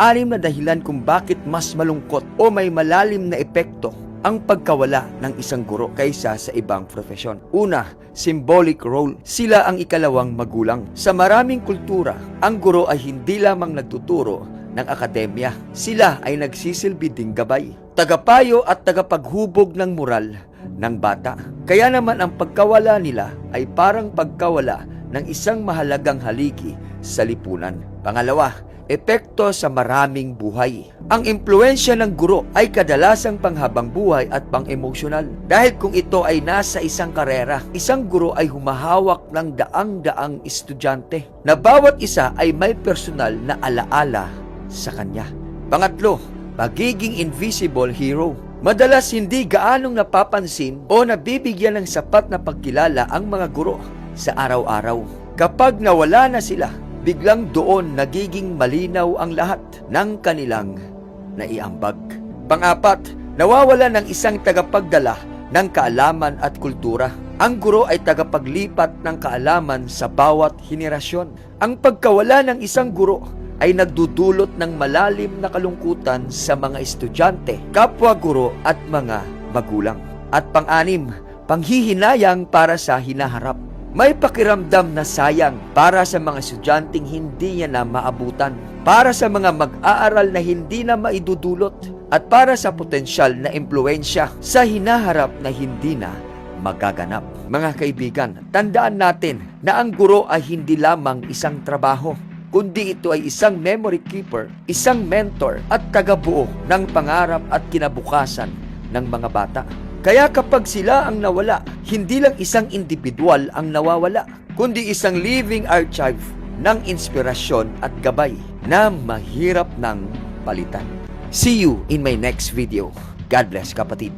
Anim na dahilan kung bakit mas malungkot o may malalim na epekto ang pagkawala ng isang guro kaysa sa ibang profesyon. Una, symbolic role. Sila ang ikalawang magulang. Sa maraming kultura, ang guro ay hindi lamang nagtuturo ng akademya. Sila ay nagsisilbi ding gabay, tagapayo at tagapaghubog ng moral ng bata. Kaya naman ang pagkawala nila ay parang pagkawala ng isang mahalagang haligi sa lipunan. Pangalawa, epekto sa maraming buhay. Ang impluensya ng guro ay kadalasang panghabang buhay at pang-emosyonal. Dahil kung ito ay nasa isang karera, isang guro ay humahawak ng daang-daang estudyante na bawat isa ay may personal na alaala sa kanya. Pangatlo, pagiging invisible hero. Madalas hindi gaanong napapansin o nabibigyan ng sapat na pagkilala ang mga guro sa araw-araw. Kapag nawala na sila, biglang doon nagiging malinaw ang lahat ng kanilang naiambag. Pang-apat, nawawala ng isang tagapagdala ng kaalaman at kultura. Ang guro ay tagapaglipat ng kaalaman sa bawat henerasyon. Ang pagkawala ng isang guro ay nagdudulot ng malalim na kalungkutan sa mga estudyante, kapwa guro at mga magulang. At pang-anim, panghihinayang para sa hinaharap. May pakiramdam na sayang para sa mga estudyanteng hindi niya na maabutan, para sa mga mag-aaral na hindi na maidudulot, at para sa potensyal na impluensya sa hinaharap na hindi na magaganap. Mga kaibigan, tandaan natin na ang guro ay hindi lamang isang trabaho, kundi ito ay isang memory keeper, isang mentor at tagabuo ng pangarap at kinabukasan ng mga bata. Kaya kapag sila ang nawala, hindi lang isang individual ang nawawala, kundi isang living archive ng inspirasyon at gabay na mahirap ng palitan. See you in my next video. God bless, kapatid.